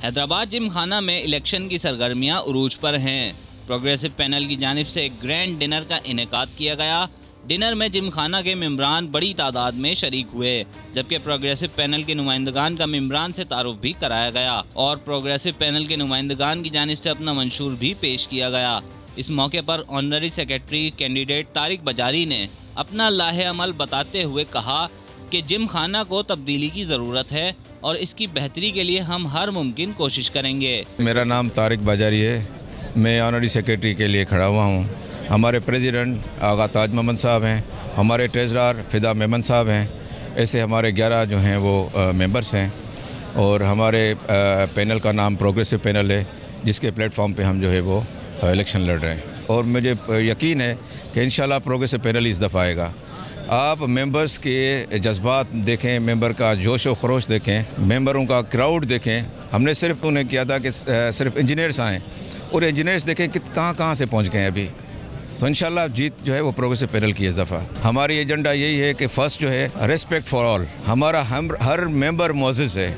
हैदराबाद जिमखाना में इलेक्शन की सरगर्मियां उरूज पर हैं। प्रोग्रेसिव पैनल की जानिब से एक ग्रैंड डिनर का इनेकाद किया गया। डिनर में जिमखाना के मेंबरान बड़ी तादाद में शरीक हुए, जबकि प्रोग्रेसिव पैनल के नुमाइंदगान का मेंबरान से तारुफ भी कराया गया और प्रोग्रेसिव पैनल के नुमाइंदगान की जानिब से अपना मंशूर भी पेश किया गया। इस मौके पर ऑनररी सेक्रेटरी कैंडिडेट तारिक बजारी ने अपना लाहे अमल बताते हुए कहा कि जिमखाना को तब्दीली की ज़रूरत है और इसकी बेहतरी के लिए हम हर मुमकिन कोशिश करेंगे। मेरा नाम तारिक बजारी है, मैं ऑनररी सेक्रेटरी के लिए खड़ा हुआ हूँ। हमारे प्रेसिडेंट आगा ताज मोहम्मद साहब हैं, हमारे ट्रेजरर फिदा मेमन साहब हैं, ऐसे हमारे 11 जो हैं वो मेंबर्स हैं और हमारे पैनल का नाम प्रोग्रेसिव पैनल है, जिसके प्लेटफॉर्म पे हम जो है वो इलेक्शन लड़ रहे हैं और मुझे यकीन है कि इंशाल्लाह प्रोग्रेसिव पैनल इस दफ़ा आएगा। आप मेंबर्स के जज्बात देखें, मेंबर का जोश व खरोश देखें, मेंबरों का क्राउड देखें। हमने सिर्फ उन्हें किया था कि सिर्फ इंजीनियर्स आएँ और इंजीनियर्स देखें कि कहाँ से पहुँच गए हैं अभी। तो इंशाल्लाह जीत जो है वो प्रोग्रेसिव पैनल की इस दफ़ा। हमारी एजेंडा यही है कि फ़र्स्ट जो है रेस्पेक्ट फॉर ऑल। हमारा हर मेंबर मोअज़्ज़िज़ है,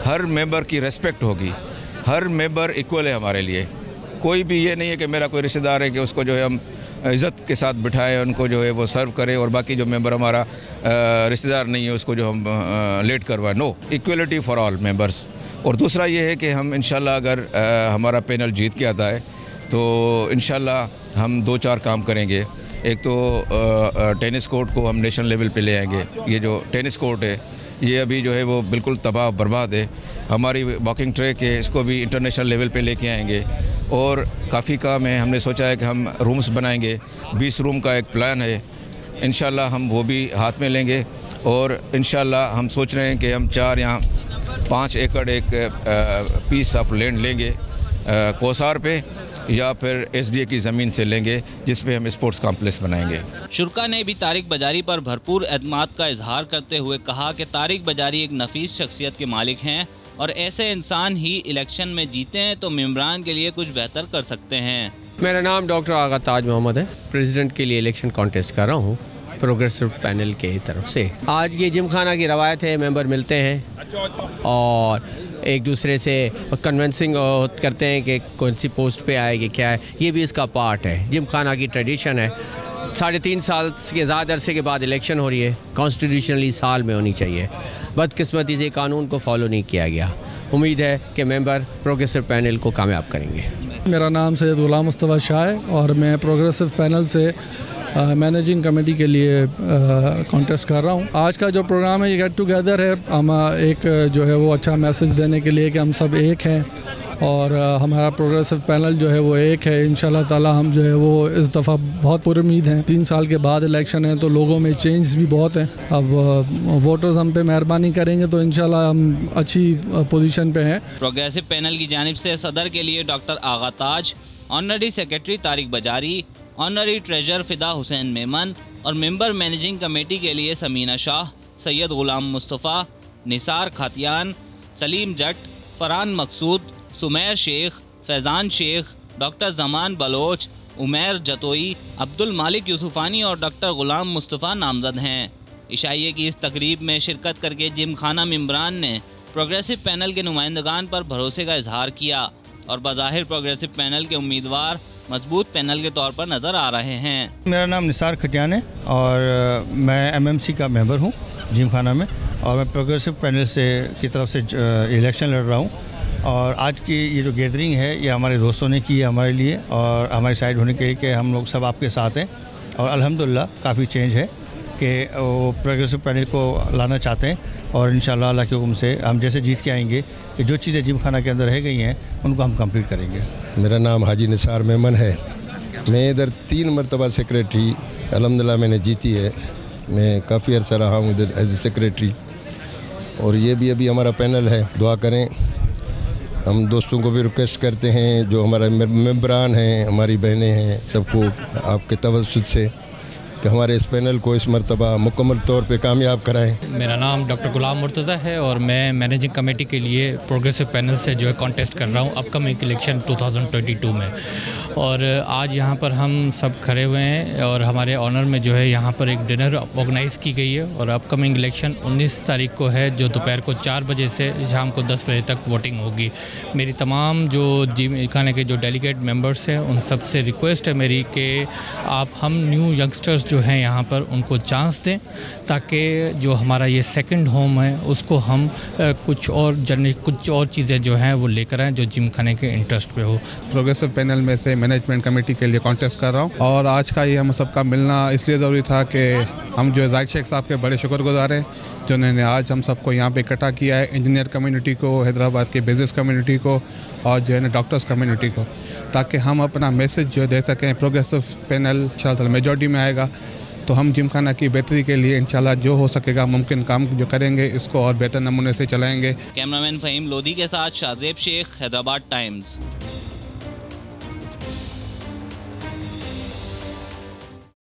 हर मेंबर की रेस्पेक्ट होगी, हर मेंबर इक्वल है हमारे लिए। कोई भी ये नहीं है कि मेरा कोई रिश्तेदार है कि उसको जो है हम इज़्ज़त के साथ बिठाएं, उनको जो है वो सर्व करें और बाकी जो मेंबर हमारा रिश्तेदार नहीं है उसको जो हम लेट करवाएं। No, equality for all members. और दूसरा ये है कि हम इंशाल्लाह अगर हमारा पैनल जीत के आता है तो इंशाल्लाह हम 2-4 काम करेंगे। एक तो टेनिस कोर्ट को हम नेशनल लेवल पे ले आएंगे। ये जो टेनिस कोर्ट है ये अभी जो है वो बिल्कुल तबाह बर्बाद है। हमारी वॉकिंग ट्रैक है, इसको भी इंटरनेशनल लेवल पे लेके आएंगे और काफ़ी काम है। हमने सोचा है कि हम रूम्स बनाएंगे, 20 रूम का एक प्लान है। इंशाल्लाह हम वो भी हाथ में लेंगे और इंशाल्लाह हम सोच रहे हैं कि हम 4 या 5 एकड़ एक पीस ऑफ लैंड लेंगे कोसार पे या फिर SDA की ज़मीन से लेंगे, जिस पे हम स्पोर्ट्स कॉम्प्लेक्स बनाएंगे। शुरा ने भी तारिक बजारी पर भरपूर एतमाद का इजहार करते हुए कहा कि तारिक बजारी एक नफीस शख्सियत के मालिक हैं और ऐसे इंसान ही इलेक्शन में जीते हैं तो मेंबरान के लिए कुछ बेहतर कर सकते हैं। मेरा नाम डॉक्टर आगा ताज मोहम्मद है, प्रेसिडेंट के लिए इलेक्शन कॉन्टेस्ट कर रहा हूँ प्रोग्रेसिव पैनल के तरफ से। आज ये जिमखाना की रवायत है, मेंबर मिलते हैं और एक दूसरे से कन्विंसिंग करते हैं कि कौन सी पोस्ट पे आएगी, क्या है। ये भी इसका पार्ट है, जिमखाना की ट्रेडिशन है। 3.5 साल के ज़्यादा अरसे के बाद इलेक्शन हो रही है, कॉन्स्टिट्यूशनली साल में होनी चाहिए। बदकिस्मती से कानून को फॉलो नहीं किया गया। उम्मीद है कि मेंबर प्रोग्रेसिव पैनल को कामयाब करेंगे। मेरा नाम सैयद गुलाम मुस्तफ़ा शाह है और मैं प्रोग्रेसिव पैनल से मैनेजिंग कमेटी के लिए कॉन्टेस्ट कर रहा हूँ। आज का जो प्रोग्राम है ये गेट टुगेदर है, हम एक जो है वो अच्छा मैसेज देने के लिए कि हम सब एक हैं और हमारा प्रोग्रेसिव पैनल जो है वो एक है। इंशाल्लाह ताला हम जो है वो इस दफ़ा बहुत पुरुम्मीद हैं। 3 साल के बाद इलेक्शन है तो लोगों में चेंज भी बहुत है। अब वोटर्स हम पे मेहरबानी करेंगे तो इंशाल्लाह हम अच्छी पोजीशन पे हैं। प्रोग्रेसिव पैनल की जानिब से सदर के लिए डॉक्टर आगा ताज, ऑनररी सेक्रेटरी तारिक बजारी, ऑनररी ट्रेजरर फिदा हुसैन मेमन और मेंबर मैनेजिंग कमेटी के लिए समीना शाह, सैयद गुलाम मुस्तफ़ा, निसार खातियान, सलीम जट, फरहान मकसूद, सुमैर शेख, फैज़ान शेख, डॉक्टर जमान बलोच, उमैर जतोई, अब्दुल मालिक यूसुफानी और डॉक्टर गुलाम मुस्तफ़ा नामजद हैं। इशाइये की इस तकरीब में शिरकत करके जिमखाना मेंबरान ने प्रोग्रेसिव पैनल के नुमाइंदगान पर भरोसे का इजहार किया और बज़ाहिर प्रोग्रेसिव पैनल के उम्मीदवार मजबूत पैनल के तौर पर नज़र आ रहे हैं। मेरा नाम निसार खटियान है और मैं MMC का मेंबर हूँ जिमखाना में और मैं प्रोग्रेसिव पैनल से की तरफ से इलेक्शन लड़ रहा हूँ। और आज की ये जो गैदरिंग है ये हमारे दोस्तों ने की है हमारे लिए और हमारी साइड होने के लिए कि हम लोग सब आपके साथ हैं और अल्हम्दुलिल्लाह काफ़ी चेंज है कि वो प्रोग्रेसिव पैनल को लाना चाहते हैं और इंशाल्लाह अल्लाह के हुक्म से हम जैसे जीत के आएंगे कि जो चीज़ें जिमखाना के अंदर रह गई हैं उनको हम कंप्लीट करेंगे। मेरा नाम हाजी निसार मेमन है, मैं इधर 3 मरतबा सेक्रेटरी अल्हम्दुलिल्लाह मैंने जीती है। मैं काफ़ी अर्सा रहा हूँ इधर एज ए सेक्रेटरी और ये भी अभी हमारा पैनल है। दुआ करें। हम दोस्तों को भी रिक्वेस्ट करते हैं, जो हमारा मेंबरान हैं, हमारी बहनें हैं, सबको आपके तवज्जुद से कि हमारे इस पैनल को इस मरतबा मुकम्मल तौर पे कामयाब कराएं। मेरा नाम डॉक्टर गुलाम मुर्तज़ा है और मैं मैनेजिंग कमेटी के लिए प्रोग्रेसिव पैनल से जो है कॉन्टेस्ट कर रहा हूँ अपकमिंग इलेक्शन 2022 में। और आज यहाँ पर हम सब खड़े हुए हैं और हमारे ऑनर में जो है यहाँ पर एक डिनर ऑर्गेनाइज़ की गई है और अपकमिंग इलेक्शन 19 तारीख को है, जो दोपहर को 4 बजे से शाम को 10 बजे तक वोटिंग होगी। मेरी तमाम जो जिम खाने के जो डेलीगेट मेंबर्स हैं उन सब से रिक्वेस्ट है मेरी कि आप हम न्यू यंगस्टर्स जो हैं यहाँ पर उनको चांस दें, ताकि जो हमारा ये सेकंड होम है उसको हम कुछ और चीज़ें जो हैं वो लेकर आएँ जो जिम खाने के इंटरेस्ट पे हो। प्रोग्रेसिव पैनल में से मैनेजमेंट कमेटी के लिए कॉन्टेस्ट कर रहा हूँ और आज का ये हम सबका मिलना इसलिए ज़रूरी था कि हम जो जाहिद शेख साहब के बड़े शुक्रगुजार हैं जिन्होंने आज हम सबको यहाँ पे इकट्ठा किया है, इंजीनियर कम्युनिटी को, हैदराबाद के बिज़नेस कम्युनिटी को और जो है ना डॉक्टर्स कम्युनिटी को, ताकि हम अपना मैसेज जो दे सकें। प्रोग्रेसिव पैनल इंशाल्लाह मेजॉरिटी में आएगा तो हम जिम खाना की बेहतरी के लिए इंशाल्लाह जो हो सकेगा मुमकिन काम जो करेंगे इसको और बेहतर नमूने से चलाएँगे। कैमरामैन फ़हीम लोधी के साथ शाहज़ेब शेख, हैदराबाद टाइम्स।